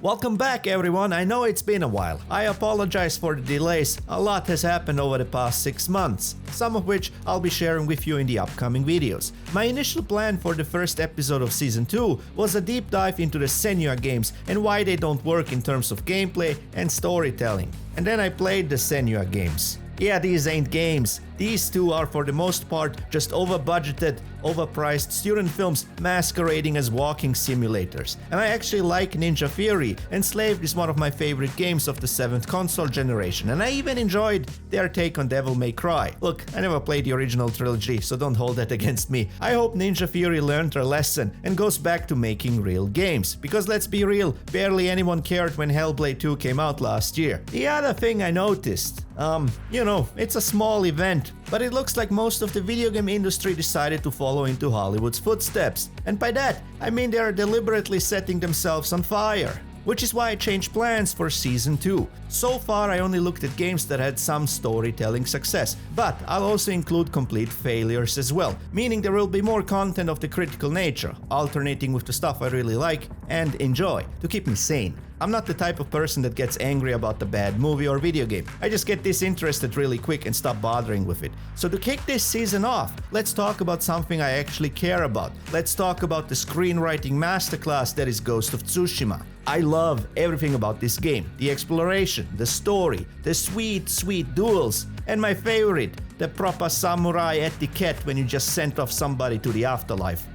Welcome back everyone, I know it's been a while. I apologize for the delays, a lot has happened over the past 6 months, some of which I'll be sharing with you in the upcoming videos. My initial plan for the first episode of Season 2 was a deep dive into the Senua games and why they don't work in terms of gameplay and storytelling. And then I played the Senua games. Yeah, these ain't games. These two are for the most part just over-budgeted, overpriced student films masquerading as walking simulators. And I actually like Ninja Theory. Enslaved is one of my favorite games of the 7th console generation, and I even enjoyed their take on Devil May Cry. Look, I never played the original trilogy, so don't hold that against me. I hope Ninja Theory learned their lesson and goes back to making real games. Because let's be real, barely anyone cared when Hellblade 2 came out last year. The other thing I noticed, it's a small event, but it looks like most of the video game industry decided to follow into Hollywood's footsteps. And by that, I mean they are deliberately setting themselves on fire. Which is why I changed plans for Season 2. So far I only looked at games that had some storytelling success, but I'll also include complete failures as well, meaning there will be more content of the critical nature, alternating with the stuff I really like and enjoy, to keep me sane. I'm not the type of person that gets angry about a bad movie or video game. I just get disinterested really quick and stop bothering with it. So to kick this season off, let's talk about something I actually care about. Let's talk about the screenwriting masterclass that is Ghost of Tsushima. I love everything about this game. The exploration, the story, the sweet duels, and my favorite, the proper samurai etiquette when you just sent off somebody to the afterlife.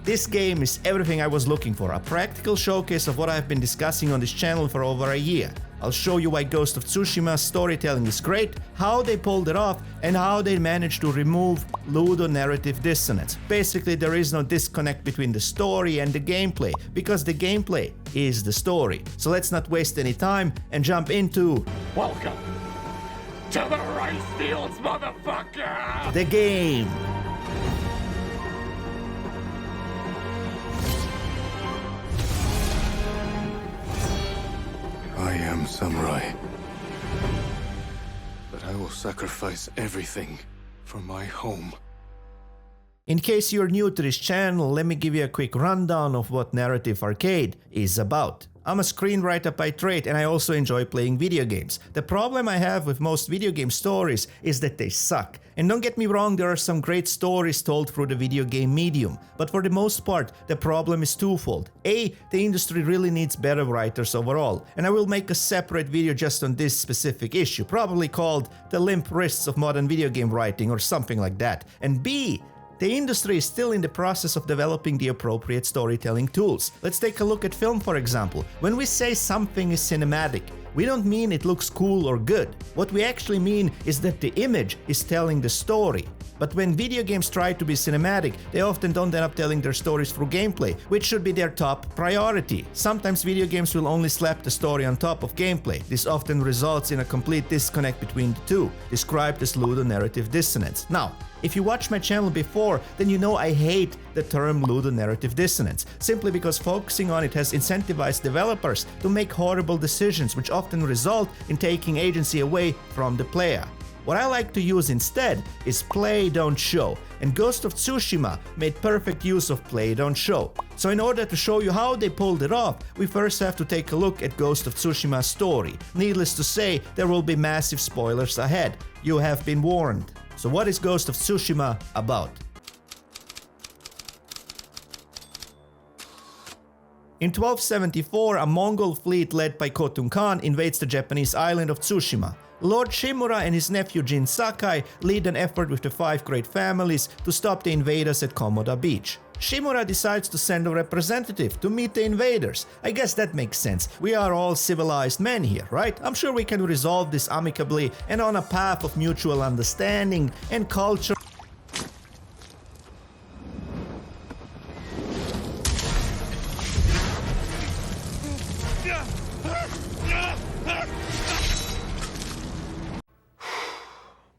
This game is everything I was looking for, a practical showcase of what I've been discussing on this channel for over a year. I'll show you why Ghost of Tsushima's storytelling is great, how they pulled it off, and how they managed to remove ludonarrative dissonance. Basically, there is no disconnect between the story and the gameplay, because the gameplay is the story. So let's not waste any time and jump into... Welcome to the rice fields, motherfucker! The game! I am samurai, but I will sacrifice everything for my home. In case you're new to this channel, let me give you a quick rundown of what Narrative Arcade is about. I'm a screenwriter by trade and I also enjoy playing video games. The problem I have with most video game stories is that they suck. And don't get me wrong, there are some great stories told through the video game medium, but for the most part, the problem is twofold. A, the industry really needs better writers overall, and I will make a separate video just on this specific issue, probably called The Limp Wrists of Modern Video Game Writing or something like that. And B, the industry is still in the process of developing the appropriate storytelling tools. Let's take a look at film, for example. When we say something is cinematic, we don't mean it looks cool or good. What we actually mean is that the image is telling the story. But when video games try to be cinematic, they often don't end up telling their stories through gameplay, which should be their top priority. Sometimes video games will only slap the story on top of gameplay. This often results in a complete disconnect between the two, described as ludonarrative dissonance. Now, if you watched my channel before, then you know I hate the term ludonarrative dissonance, simply because focusing on it has incentivized developers to make horrible decisions which often result in taking agency away from the player. What I like to use instead is play, don't show, and Ghost of Tsushima made perfect use of play, don't show. So in order to show you how they pulled it off, we first have to take a look at Ghost of Tsushima's story. Needless to say, there will be massive spoilers ahead. You have been warned. So what is Ghost of Tsushima about? In 1274, a Mongol fleet led by Khotun Khan invades the Japanese island of Tsushima. Lord Shimura and his nephew Jin Sakai lead an effort with the 5 great families to stop the invaders at Komoda Beach. Shimura decides to send a representative to meet the invaders. I guess that makes sense. We are all civilized men here, right? I'm sure we can resolve this amicably and on a path of mutual understanding and culture.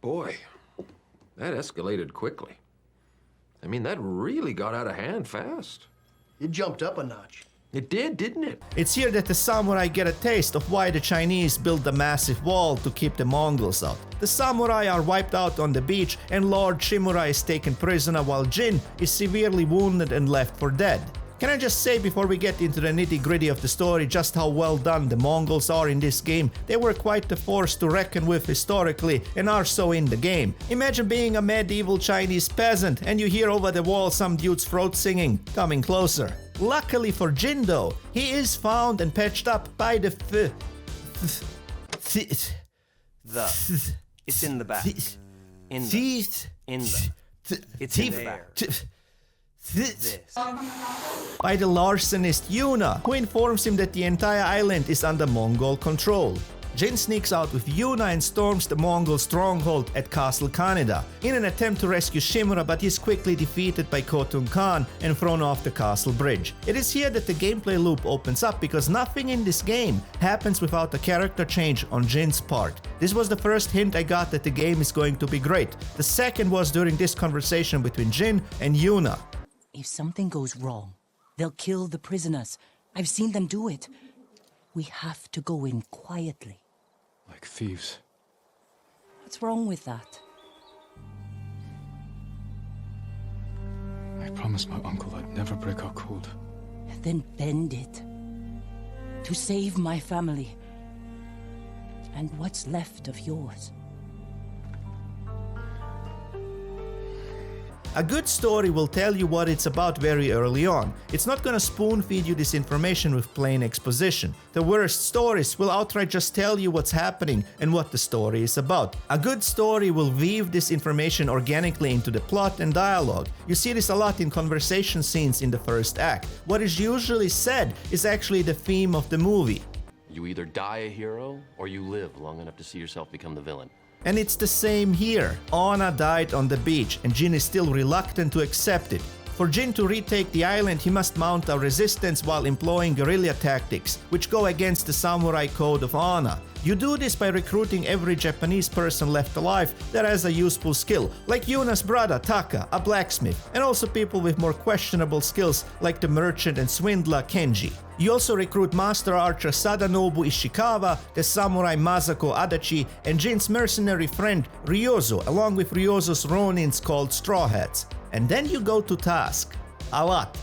Boy, that escalated quickly. I mean, that really got out of hand fast. It jumped up a notch. It did, didn't it? It's here that the samurai get a taste of why the Chinese built a massive wall to keep the Mongols out. The samurai are wiped out on the beach and Lord Shimura is taken prisoner while Jin is severely wounded and left for dead. Can I just say before we get into the nitty-gritty of the story just how well done the Mongols are in this game? They were quite the force to reckon with historically and are so in the game. Imagine being a medieval Chinese peasant and you hear over the wall some dude's throat singing, coming closer. Luckily for Jin though, he is found and patched up by the It's in the back. It's in there. This. By the larcenist Yuna, who informs him that the entire island is under Mongol control. Jin sneaks out with Yuna and storms the Mongol stronghold at Castle Kaneda in an attempt to rescue Shimura, but is quickly defeated by Khotun Khan and thrown off the castle bridge. It is here that the gameplay loop opens up because nothing in this game happens without a character change on Jin's part. This was the first hint I got that the game is going to be great. The second was during this conversation between Jin and Yuna. If something goes wrong, they'll kill the prisoners. I've seen them do it. We have to go in quietly. Like thieves. What's wrong with that? I promised my uncle I'd never break our code. Then bend it. To save my family. And what's left of yours. A good story will tell you what it's about very early on. It's not gonna spoon feed you this information with plain exposition. The worst stories will outright just tell you what's happening and what the story is about. A good story will weave this information organically into the plot and dialogue. You see this a lot in conversation scenes in the first act. What is usually said is actually the theme of the movie. You either die a hero, or you live long enough to see yourself become the villain. And it's the same here. Anna died on the beach and Jin is still reluctant to accept it. For Jin to retake the island, he must mount a resistance while employing guerrilla tactics, which go against the samurai code of honor. You do this by recruiting every Japanese person left alive that has a useful skill, like Yuna's brother Taka, a blacksmith, and also people with more questionable skills like the merchant and swindler Kenji. You also recruit master archer Sadanobu Ishikawa, the samurai Masako Adachi, and Jin's mercenary friend Ryozo, along with Ryozo's ronins called Straw Hats. And then you go to task. A lot.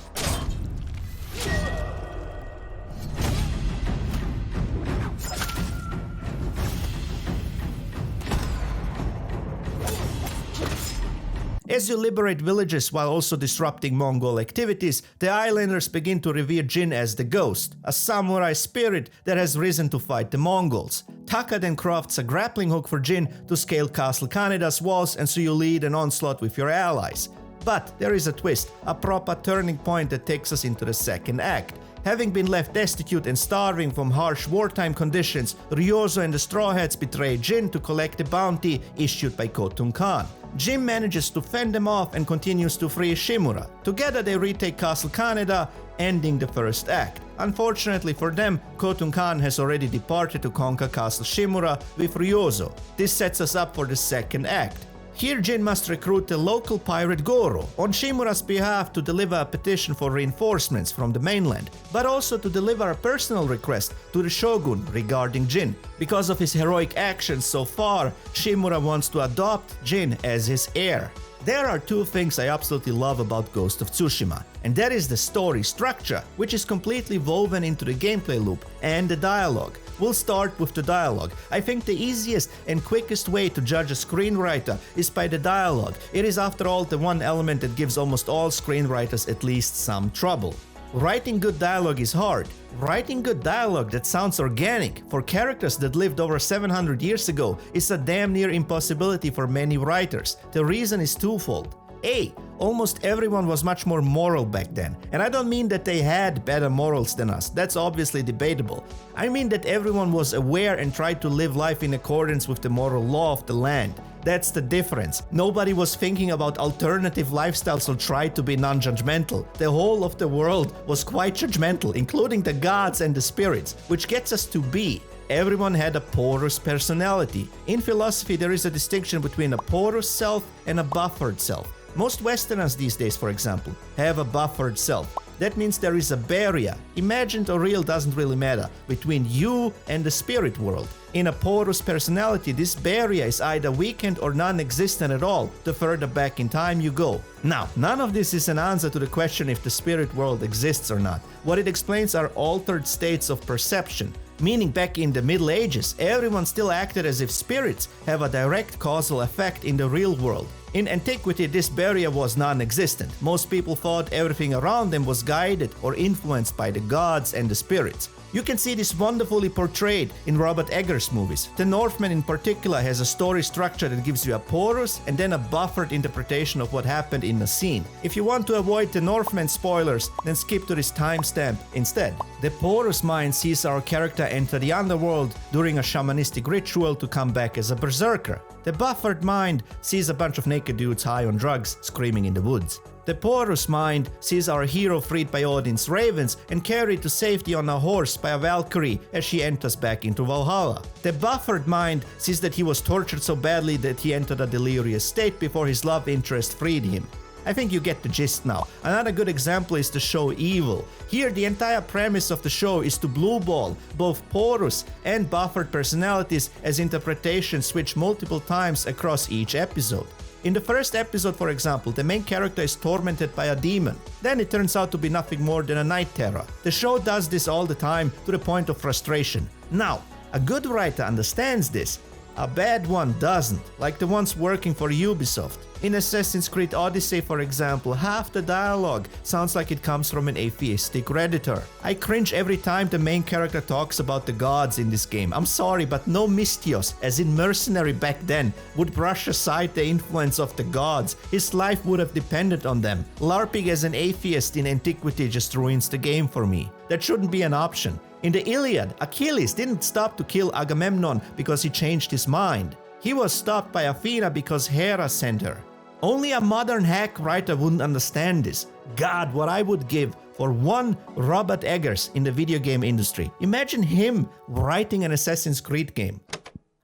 As you liberate villages while also disrupting Mongol activities, the islanders begin to revere Jin as the Ghost, a samurai spirit that has risen to fight the Mongols. Taka then crafts a grappling hook for Jin to scale Castle Kaneda's walls, and so you lead an onslaught with your allies. But there is a twist, a proper turning point that takes us into the second act. Having been left destitute and starving from harsh wartime conditions, Ryozo and the Straw Hats betray Jin to collect the bounty issued by Khotun Khan. Jin manages to fend them off and continues to free Shimura. Together they retake Castle Kaneda, ending the first act. Unfortunately for them, Khotun Khan has already departed to conquer Castle Shimura with Ryozo. This sets us up for the second act. Here Jin must recruit the local pirate Goro on Shimura's behalf to deliver a petition for reinforcements from the mainland, but also to deliver a personal request to the shogun regarding Jin. Because of his heroic actions so far, Shimura wants to adopt Jin as his heir. There are two things I absolutely love about Ghost of Tsushima, and that is the story structure, which is completely woven into the gameplay loop, and the dialogue. We'll start with the dialogue. I think the easiest and quickest way to judge a screenwriter is by the dialogue. It is after all the one element that gives almost all screenwriters at least some trouble. Writing good dialogue is hard. Writing good dialogue that sounds organic for characters that lived over 700 years ago is a damn near impossibility for many writers. The reason is twofold. A. Almost everyone was much more moral back then. And I don't mean that they had better morals than us, that's obviously debatable. I mean that everyone was aware and tried to live life in accordance with the moral law of the land. That's the difference. Nobody was thinking about alternative lifestyles or tried to be non-judgmental. The whole of the world was quite judgmental, including the gods and the spirits, which gets us to B. Everyone had a porous personality. In philosophy, there is a distinction between a porous self and a buffered self. Most Westerners these days, for example, have a buffered self. That means there is a barrier, imagined or real doesn't really matter, between you and the spirit world. In a porous personality, this barrier is either weakened or non-existent at all, the further back in time you go. Now, none of this is an answer to the question if the spirit world exists or not. What it explains are altered states of perception. Meaning back in the Middle Ages, everyone still acted as if spirits have a direct causal effect in the real world. In antiquity, this barrier was non-existent. Most people thought everything around them was guided or influenced by the gods and the spirits. You can see this wonderfully portrayed in Robert Eggers' movies. The Northman in particular has a story structure that gives you a porous and then a buffered interpretation of what happened in the scene. If you want to avoid the Northman spoilers, then skip to this timestamp instead. The porous mind sees our character enter the underworld during a shamanistic ritual to come back as a berserker. The buffered mind sees a bunch of naked dudes high on drugs screaming in the woods. The porous mind sees our hero freed by Odin's ravens and carried to safety on a horse by a Valkyrie as she enters back into Valhalla. The buffered mind sees that he was tortured so badly that he entered a delirious state before his love interest freed him. I think you get the gist now. Another good example is the show Evil. Here the entire premise of the show is to blueball both porous and buffered personalities as interpretations switch multiple times across each episode. In the first episode, for example, the main character is tormented by a demon. Then it turns out to be nothing more than a night terror. The show does this all the time to the point of frustration. Now, a good writer understands this. A bad one doesn't, like the ones working for Ubisoft. In Assassin's Creed Odyssey, for example, half the dialogue sounds like it comes from an atheistic Redditor. I cringe every time the main character talks about the gods in this game. I'm sorry, but no Misthios, as in mercenary back then, would brush aside the influence of the gods. His life would have depended on them. LARPing as an atheist in antiquity just ruins the game for me. That shouldn't be an option. In the Iliad, Achilles didn't stop to kill Agamemnon because he changed his mind. He was stopped by Athena because Hera sent her. Only a modern hack writer wouldn't understand this. God, what I would give for one Robert Eggers in the video game industry. Imagine him writing an Assassin's Creed game.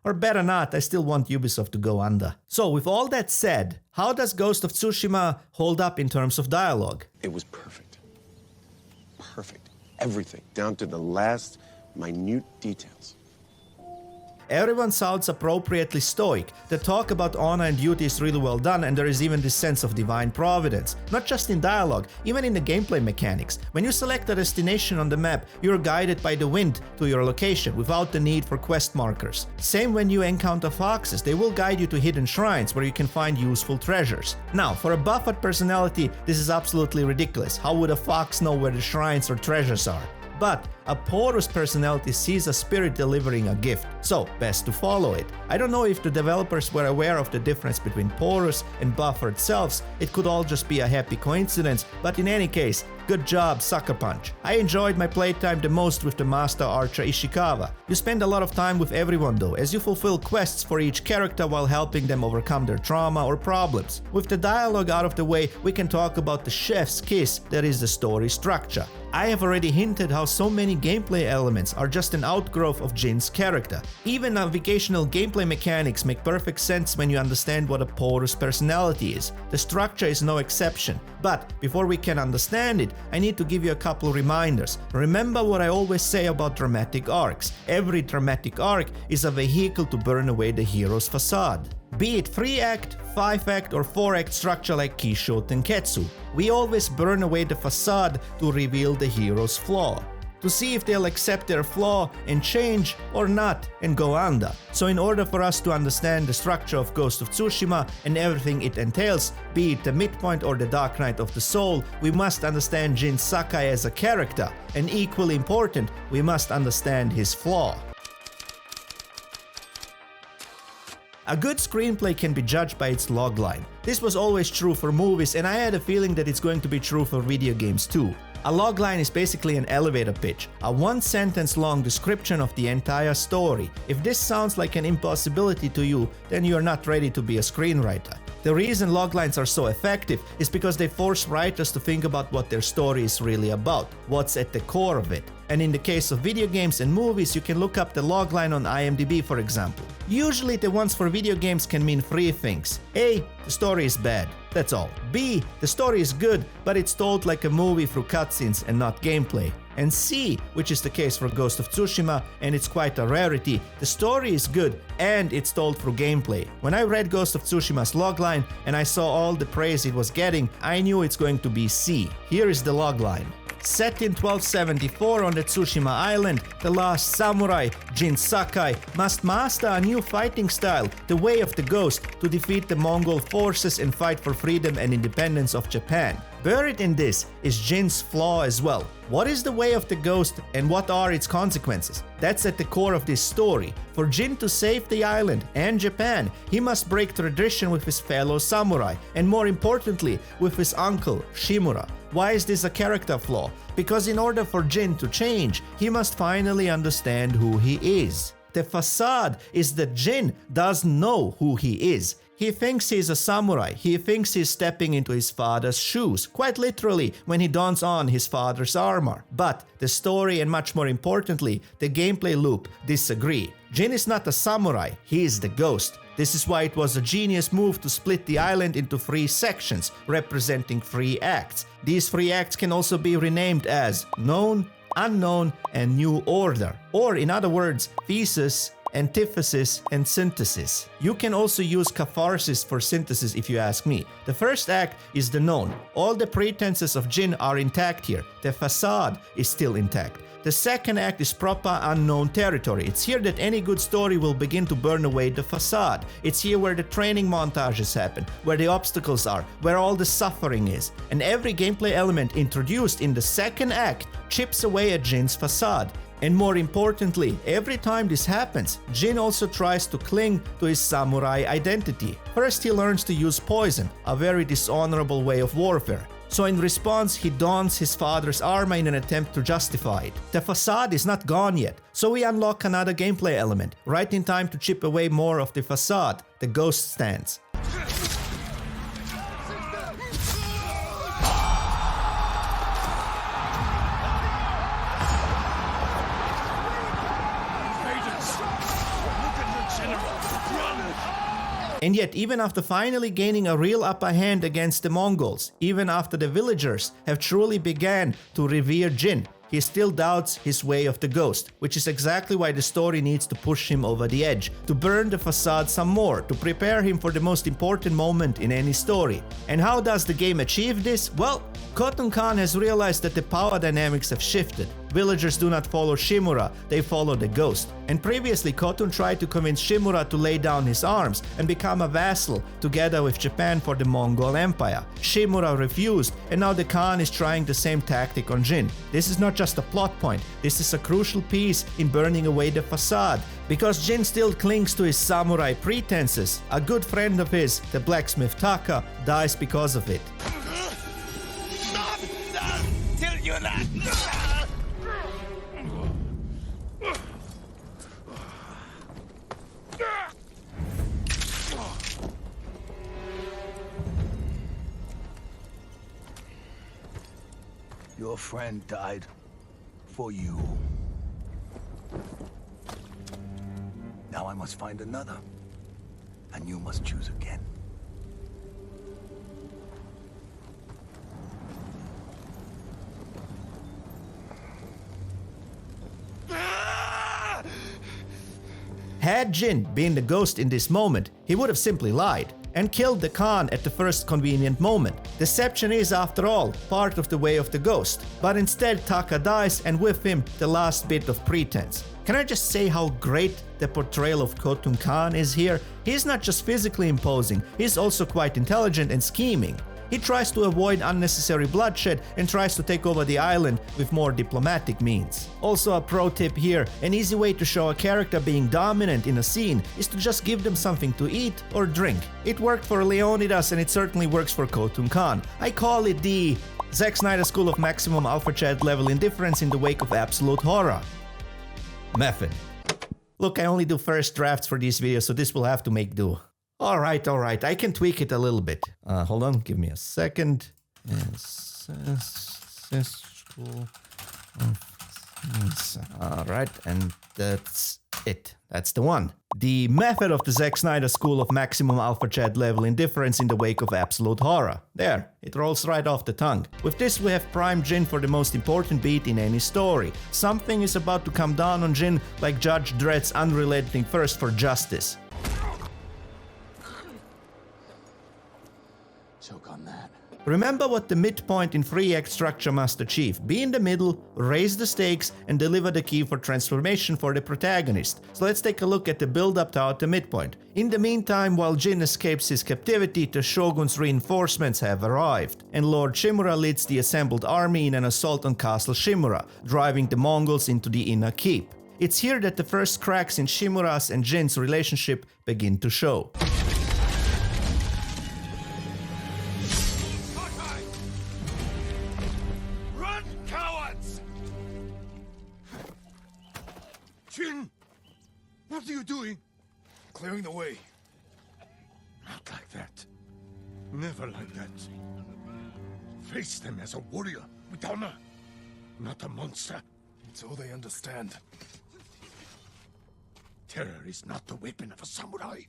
Or better not, I still want Ubisoft to go under. So with all that said, how does Ghost of Tsushima hold up in terms of dialogue? It was perfect. Perfect. Everything, down to the last minute details. Everyone sounds appropriately stoic. The talk about honor and duty is really well done, and there is even this sense of divine providence. Not just in dialogue, even in the gameplay mechanics. When you select a destination on the map, you're guided by the wind to your location without the need for quest markers. Same when you encounter foxes, they will guide you to hidden shrines where you can find useful treasures. Now, for a buffered personality, this is absolutely ridiculous. How would a fox know where the shrines or treasures are? But a porous personality sees a spirit delivering a gift, so best to follow it. I don't know if the developers were aware of the difference between porous and buffered selves. It could all just be a happy coincidence, but in any case, good job, Sucker Punch. I enjoyed my playtime the most with the Master Archer Ishikawa. You spend a lot of time with everyone though, as you fulfill quests for each character while helping them overcome their trauma or problems. With the dialogue out of the way, we can talk about the chef's kiss that is the story structure. I have already hinted how so many gameplay elements are just an outgrowth of Jin's character. Even navigational gameplay mechanics make perfect sense when you understand what a porous personality is. The structure is no exception. But before we can understand it, I need to give you a couple reminders. Remember what I always say about dramatic arcs. Every dramatic arc is a vehicle to burn away the hero's facade. Be it 3-act, 5-act or 4-act structure like Kisho Tenketsu, we always burn away the facade to reveal the hero's flaw. To see if they'll accept their flaw and change or not and go under. So in order for us to understand the structure of Ghost of Tsushima and everything it entails, be it the midpoint or the Dark Night of the Soul, we must understand Jin Sakai as a character, and equally important, we must understand his flaw. A good screenplay can be judged by its logline. This was always true for movies, and I had a feeling that it's going to be true for video games too. A logline is basically an elevator pitch, a one-sentence long description of the entire story. If this sounds like an impossibility to you, then you're not ready to be a screenwriter. The reason loglines are so effective is because they force writers to think about what their story is really about, what's at the core of it. And in the case of video games and movies, you can look up the logline on IMDb, for example. Usually the ones for video games can mean three things. A, the story is bad. That's all. B, the story is good, but it's told like a movie through cutscenes and not gameplay. And C, which is the case for Ghost of Tsushima, and it's quite a rarity, the story is good and it's told through gameplay. When I read Ghost of Tsushima's logline and I saw all the praise it was getting, I knew it's going to be C. Here is the logline. Set in 1274 on the Tsushima Island, the last samurai, Jin Sakai, must master a new fighting style, the Way of the Ghost, to defeat the Mongol forces and fight for freedom and independence of Japan. Buried in this is Jin's flaw as well. What is the Way of the Ghost and what are its consequences? That's at the core of this story. For Jin to save the island and Japan, he must break tradition with his fellow samurai, and more importantly, with his uncle, Shimura. Why is this a character flaw? Because in order for Jin to change, he must finally understand who he is. The facade is that Jin doesn't know who he is. He thinks he's a samurai, he thinks he's stepping into his father's shoes, quite literally when he dons on his father's armor. But the story and much more importantly, the gameplay loop disagree. Jin is not a samurai, he is the ghost. This is why it was a genius move to split the island into 3 sections, representing 3 acts. These 3 acts can also be renamed as Known, Unknown, and New Order. Or in other words, Thesis, Antithesis, and Synthesis. You can also use Catharsis for synthesis if you ask me. The first act is the known. All the pretenses of Jin are intact here. The facade is still intact. The second act is proper unknown territory. It's here that any good story will begin to burn away the facade. It's here where the training montages happen, where the obstacles are, where all the suffering is. And every gameplay element introduced in the second act chips away at Jin's facade. And more importantly, every time this happens, Jin also tries to cling to his samurai identity. First, he learns to use poison, a very dishonorable way of warfare. So in response, he dons his father's armor in an attempt to justify it. The facade is not gone yet, so we unlock another gameplay element, right in time to chip away more of the facade, the ghost stance. And yet, even after finally gaining a real upper hand against the Mongols, even after the villagers have truly began to revere Jin, he still doubts his Way of the Ghost, which is exactly why the story needs to push him over the edge, to burn the facade some more, to prepare him for the most important moment in any story. And how does the game achieve this? Well, Khotun Khan has realized that the power dynamics have shifted. Villagers do not follow Shimura, they follow the ghost. And previously, Khotun tried to convince Shimura to lay down his arms and become a vassal together with Japan for the Mongol Empire. Shimura refused, and now the Khan is trying the same tactic on Jin. This is not just a plot point, this is a crucial piece in burning away the facade. Because Jin still clings to his samurai pretenses, a good friend of his, the blacksmith Taka, dies because of it. Till you're not. Your friend died for you. Now I must find another, and you must choose again. Had Jin been the ghost in this moment, he would have simply lied and killed the Khan at the first convenient moment. Deception is, after all, part of the Way of the Ghost. But instead, Taka dies, and with him, the last bit of pretense. Can I just say how great the portrayal of Khotun Khan is here? He's not just physically imposing, he's also quite intelligent and scheming. He tries to avoid unnecessary bloodshed and tries to take over the island with more diplomatic means. Also a pro tip here, an easy way to show a character being dominant in a scene is to just give them something to eat or drink. It worked for Leonidas and it certainly works for Khotun Khan. I call it the Zack Snyder School of Maximum Alpha Chat level indifference in the wake of absolute horror. Method. Look, I only do first drafts for these videos, so this will have to make do. Alright, I can tweak it a little bit. Hold on, give me a second. Alright, and that's it. That's the one. The method of the Zack Snyder school of maximum alpha chat level indifference in the wake of absolute horror. There, it rolls right off the tongue. With this we have primed Jin for the most important beat in any story. Something is about to come down on Jin like Judge Dredd's unrelenting thirst for justice. Choke on that. Remember what the midpoint in 3-act structure must achieve. Be in the middle, raise the stakes, and deliver the key for transformation for the protagonist. So let's take a look at the build-up toward the midpoint. In the meantime, while Jin escapes his captivity, the Shogun's reinforcements have arrived, and Lord Shimura leads the assembled army in an assault on Castle Shimura, driving the Mongols into the inner keep. It's here that the first cracks in Shimura's and Jin's relationship begin to show. Jin! What are you doing? Clearing the way. Not like that. Never like that. Face them as a warrior with honor, not a monster. It's all they understand. Terror is not the weapon of a samurai.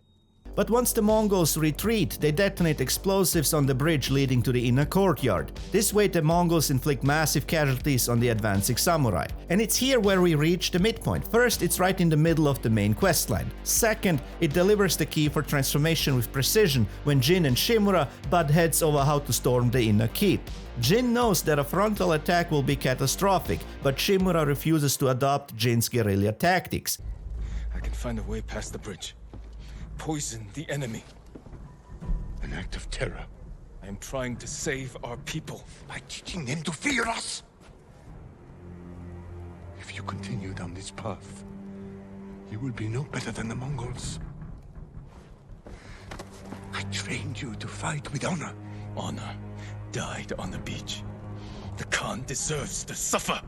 But once the Mongols retreat, they detonate explosives on the bridge leading to the inner courtyard. This way the Mongols inflict massive casualties on the advancing samurai. And it's here where we reach the midpoint. First, it's right in the middle of the main questline. Second, it delivers the key for transformation with precision when Jin and Shimura butt heads over how to storm the inner keep. Jin knows that a frontal attack will be catastrophic, but Shimura refuses to adopt Jin's guerrilla tactics. I can find a way past the bridge. Poison the enemy. An act of terror. I am trying to save our people by teaching them to fear us. If you continue down this path, you will be no better than the Mongols. I trained you to fight with honor. Honor died on the beach. The Khan deserves to suffer.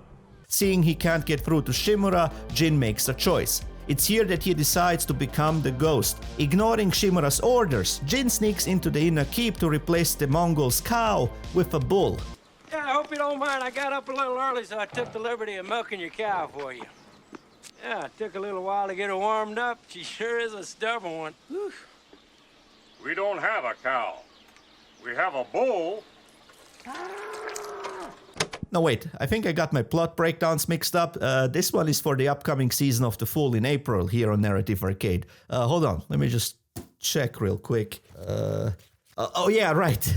Seeing he can't get through to Shimura, Jin makes a choice. It's here that he decides to become the ghost. Ignoring Shimura's orders, Jin sneaks into the inner keep to replace the Mongols' cow with a bull. Yeah, I hope you don't mind. I got up a little early, so I took the liberty of milking your cow for you. Yeah, it took a little while to get her warmed up. She sure is a stubborn one. Whew. We don't have a cow. We have a bull. No, wait, I think I got my plot breakdowns mixed up. This one is for the upcoming season of The Fool in April here on Narrative Arcade. Hold on, let me just check real quick. Oh yeah, right.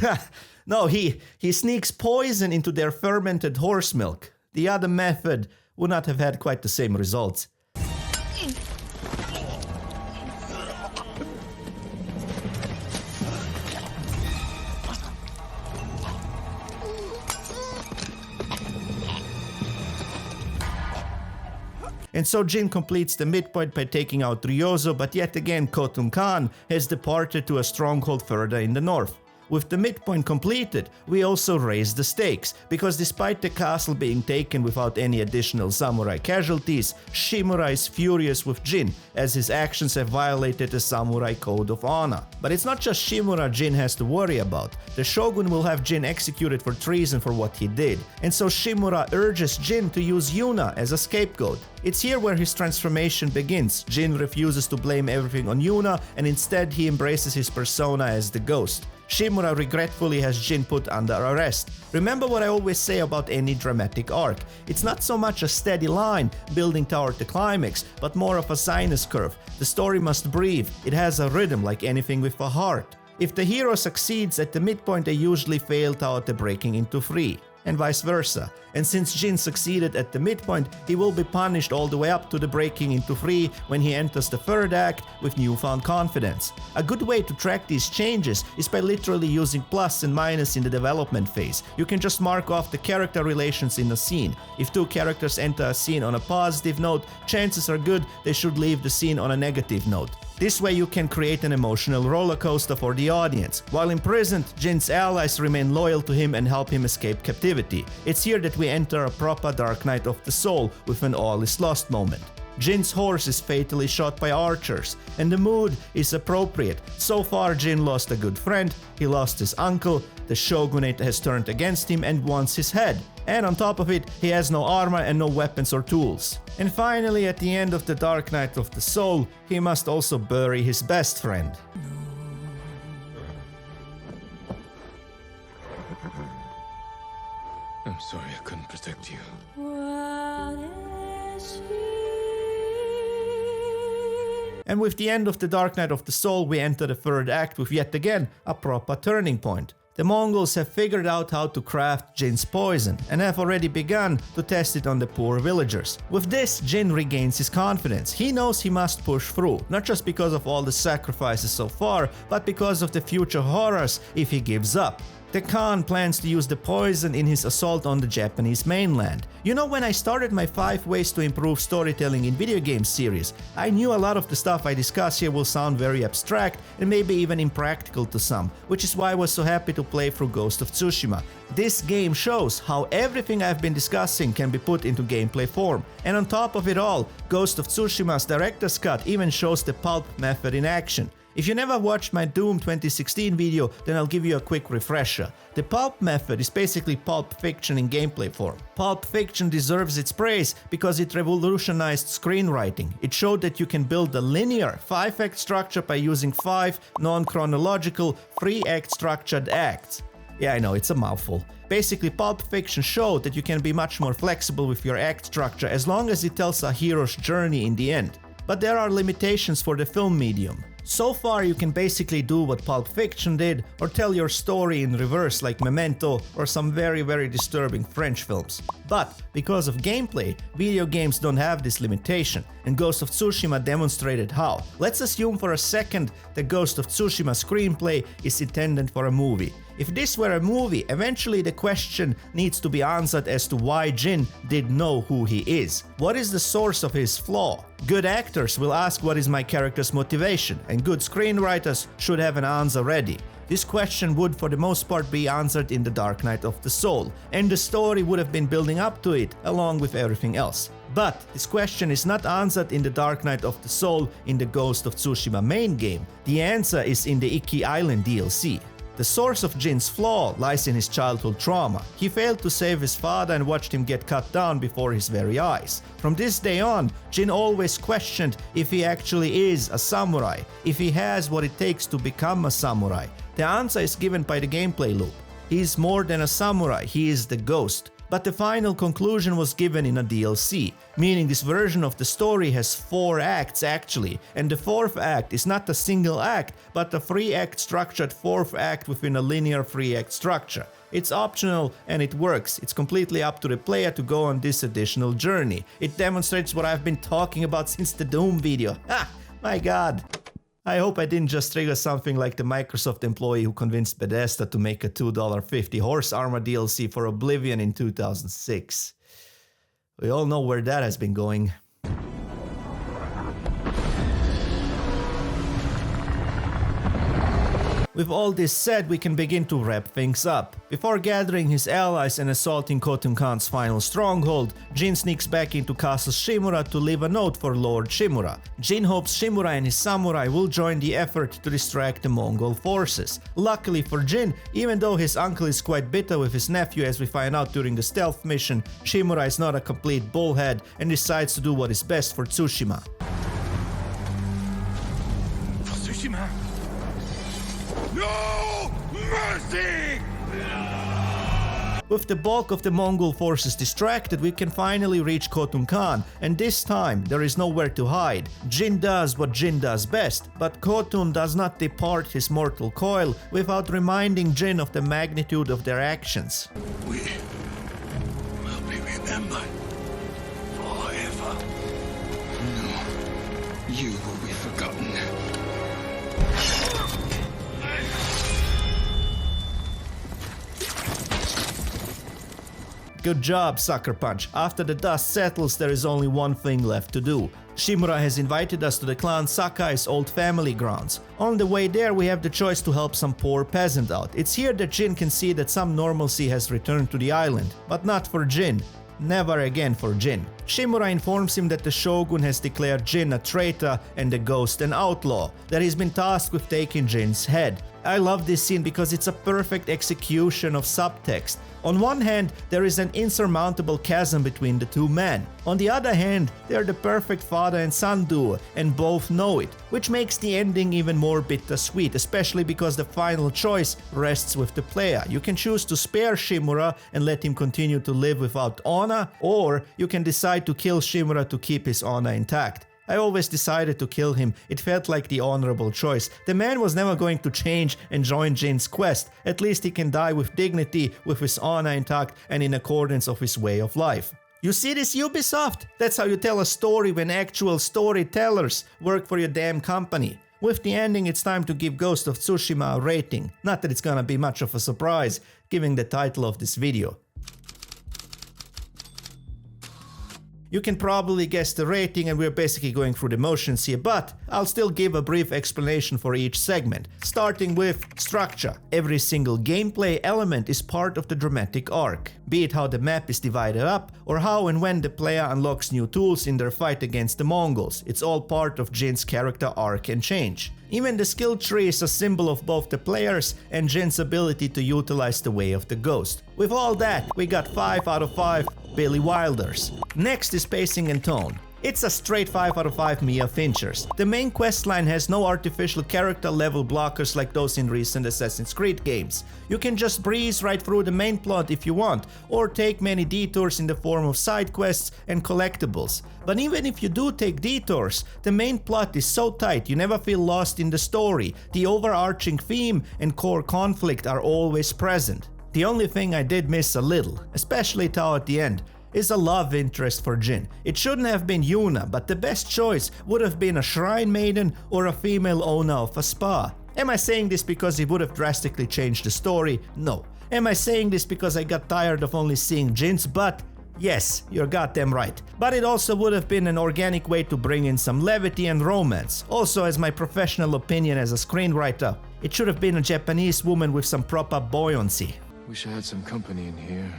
No, he sneaks poison into their fermented horse milk. The other method would not have had quite the same results. And so Jin completes the midpoint by taking out Ryozo, but yet again Khotun Khan has departed to a stronghold further in the north. With the midpoint completed, we also raise the stakes, because despite the castle being taken without any additional samurai casualties, Shimura is furious with Jin, as his actions have violated the samurai code of honor. But it's not just Shimura Jin has to worry about. The Shogun will have Jin executed for treason for what he did, and so Shimura urges Jin to use Yuna as a scapegoat. It's here where his transformation begins. Jin refuses to blame everything on Yuna, and instead he embraces his persona as the ghost. Shimura regretfully has Jin put under arrest. Remember what I always say about any dramatic arc. It's not so much a steady line building toward the climax, but more of a sinus curve. The story must breathe. It has a rhythm like anything with a heart. If the hero succeeds at the midpoint, they usually fail toward the breaking into three, and vice versa. And since Jin succeeded at the midpoint, he will be punished all the way up to the breaking into three when he enters the third act with newfound confidence. A good way to track these changes is by literally using plus and minus in the development phase. You can just mark off the character relations in a scene. If two characters enter a scene on a positive note, chances are good they should leave the scene on a negative note. This way you can create an emotional roller coaster for the audience. While imprisoned, Jin's allies remain loyal to him and help him escape captivity. It's here that we enter a proper Dark Night of the Soul with an all is lost moment. Jin's horse is fatally shot by archers, and the mood is appropriate. So far Jin lost a good friend, he lost his uncle, the shogunate has turned against him and wants his head. And on top of it, he has no armor and no weapons or tools. And finally, at the end of the Dark Night of the Soul, he must also bury his best friend. I'm sorry I couldn't protect you. And with the end of the Dark Night of the Soul, we enter the third act with yet again a proper turning point. The Mongols have figured out how to craft Jin's poison and have already begun to test it on the poor villagers. With this, Jin regains his confidence. He knows he must push through, not just because of all the sacrifices so far, but because of the future horrors if he gives up. The Khan plans to use the poison in his assault on the Japanese mainland. You know, when I started my 5 ways to improve storytelling in video games series, I knew a lot of the stuff I discuss here will sound very abstract and maybe even impractical to some, which is why I was so happy to play through Ghost of Tsushima. This game shows how everything I've been discussing can be put into gameplay form. And on top of it all, Ghost of Tsushima's director's cut even shows the pulp method in action. If you never watched my Doom 2016 video, then I'll give you a quick refresher. The pulp method is basically Pulp Fiction in gameplay form. Pulp Fiction deserves its praise because it revolutionized screenwriting. It showed that you can build a linear 5-act structure by using 5 non-chronological 3-act structured acts. Yeah, I know, it's a mouthful. Basically, Pulp Fiction showed that you can be much more flexible with your act structure as long as it tells a hero's journey in the end. But there are limitations for the film medium. So far, you can basically do what Pulp Fiction did, or tell your story in reverse like Memento or some very disturbing French films. But because of gameplay, video games don't have this limitation, and Ghost of Tsushima demonstrated how. Let's assume for a second that Ghost of Tsushima screenplay is intended for a movie. If this were a movie, eventually the question needs to be answered as to why Jin did know who he is. What is the source of his flaw? Good actors will ask what is my character's motivation, and good screenwriters should have an answer ready. This question would for the most part be answered in the Dark Night of the Soul, and the story would have been building up to it along with everything else. But this question is not answered in the Dark Night of the Soul in the Ghost of Tsushima main game. The answer is in the Iki Island DLC. The source of Jin's flaw lies in his childhood trauma. He failed to save his father and watched him get cut down before his very eyes. From this day on, Jin always questioned if he actually is a samurai, if he has what it takes to become a samurai. The answer is given by the gameplay loop. He is more than a samurai, he is the ghost. But the final conclusion was given in a DLC, meaning this version of the story has 4 acts actually, and the 4th act is not a single act, but a 3-act structured 4th act within a linear 3-act structure. It's optional and it works. It's completely up to the player to go on this additional journey. It demonstrates what I've been talking about since the Doom video. Ha! My god! I hope I didn't just trigger something like the Microsoft employee who convinced Bethesda to make a $2.50 horse armor DLC for Oblivion in 2006. We all know where that has been going. With all this said, we can begin to wrap things up. Before gathering his allies and assaulting Khotun Khan's final stronghold, Jin sneaks back into Castle Shimura to leave a note for Lord Shimura. Jin hopes Shimura and his samurai will join the effort to distract the Mongol forces. Luckily for Jin, even though his uncle is quite bitter with his nephew as we find out during the stealth mission, Shimura is not a complete bullhead and decides to do what is best for Tsushima. For Tsushima! No mercy! With the bulk of the Mongol forces distracted, we can finally reach Khotun Khan, and this time there is nowhere to hide. Jin does what Jin does best, but Khotun does not depart his mortal coil without reminding Jin of the magnitude of their actions. We will be remembered forever. No, you will be forgotten. Good job, Sucker Punch. After the dust settles, there is only one thing left to do. Shimura has invited us to the clan Sakai's old family grounds. On the way there, we have the choice to help some poor peasant out. It's here that Jin can see that some normalcy has returned to the island, but not for Jin. Never again for Jin. Shimura informs him that the Shogun has declared Jin a traitor and the ghost an outlaw, that he's been tasked with taking Jin's head. I love this scene because it's a perfect execution of subtext. On one hand, there is an insurmountable chasm between the two men. On the other hand, they're the perfect father and son duo, and both know it, which makes the ending even more bittersweet, especially because the final choice rests with the player. You can choose to spare Shimura and let him continue to live without honor, or you can decide to kill Shimura to keep his honor intact. I always decided to kill him. It felt like the honorable choice. The man was never going to change and join Jin's quest. At least he can die with dignity, with his honor intact and in accordance of his way of life. You see this, Ubisoft? That's how you tell a story when actual storytellers work for your damn company. With the ending, it's time to give Ghost of Tsushima a rating. Not that it's gonna be much of a surprise, given the title of this video. You can probably guess the rating, and we're basically going through the motions here, but I'll still give a brief explanation for each segment. Starting with structure. Every single gameplay element is part of the dramatic arc, be it how the map is divided up, or how and when the player unlocks new tools in their fight against the Mongols. It's all part of Jin's character arc and change. Even the skill tree is a symbol of both the players and Jin's ability to utilize the Way of the Ghost. With all that, we got 5 out of 5 Billy Wilders. Next is pacing and tone. It's a straight 5 out of 5 Mia Finchers. The main questline has no artificial character level blockers like those in recent Assassin's Creed games. You can just breeze right through the main plot if you want, or take many detours in the form of side quests and collectibles. But even if you do take detours, the main plot is so tight you never feel lost in the story. The overarching theme and core conflict are always present. The only thing I did miss a little, especially toward the end, is a love interest for Jin. It shouldn't have been Yuna, but the best choice would have been a shrine maiden or a female owner of a spa. Am I saying this because it would have drastically changed the story? No. Am I saying this because I got tired of only seeing Jin's butt? Yes, you're goddamn right. But it also would have been an organic way to bring in some levity and romance. Also, as my professional opinion as a screenwriter, it should have been a Japanese woman with some proper buoyancy. Wish I had some company in here.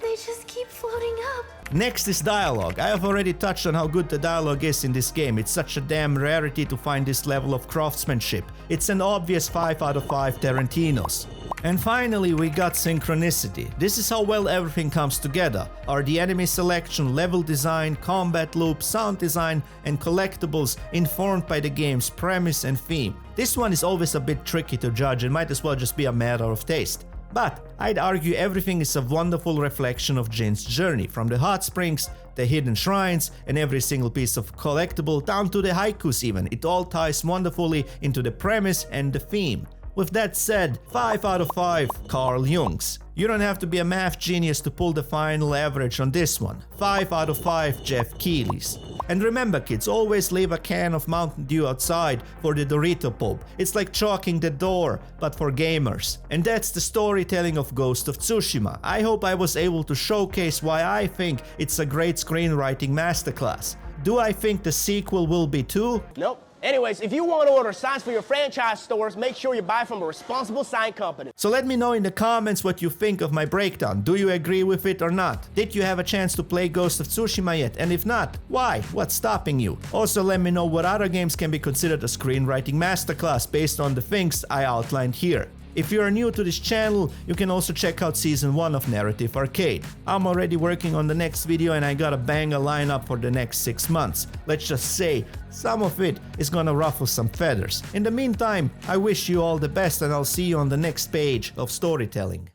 They just keep floating up. Next is dialogue. I have already touched on how good the dialogue is in this game. It's such a damn rarity to find this level of craftsmanship. It's an obvious 5 out of 5 Tarantinos. And finally, we got synchronicity. This is how well everything comes together. Are the enemy selection, level design, combat loop, sound design, and collectibles informed by the game's premise and theme? This one is always a bit tricky to judge and might as well just be a matter of taste. But I'd argue everything is a wonderful reflection of Jin's journey, from the hot springs, the hidden shrines, and every single piece of collectible down to the haikus even. It all ties wonderfully into the premise and the theme. With that said, 5 out of 5 Carl Jungs. You don't have to be a math genius to pull the final average on this one. 5 out of 5 Jeff Keighley's. And remember kids, always leave a can of Mountain Dew outside for the Dorito Pope. It's like chalking the door, but for gamers. And that's the storytelling of Ghost of Tsushima. I hope I was able to showcase why I think it's a great screenwriting masterclass. Do I think the sequel will be too? Nope. Anyways, if you want to order signs for your franchise stores, make sure you buy from a responsible sign company. So let me know in the comments what you think of my breakdown. Do you agree with it or not? Did you have a chance to play Ghost of Tsushima yet? And if not, why? What's stopping you? Also let me know what other games can be considered a screenwriting masterclass based on the things I outlined here. If you are new to this channel, you can also check out Season 1 of Narrative Arcade. I'm already working on the next video and I got a banger lineup for the next 6 months. Let's just say, some of it is gonna ruffle some feathers. In the meantime, I wish you all the best and I'll see you on the next page of storytelling.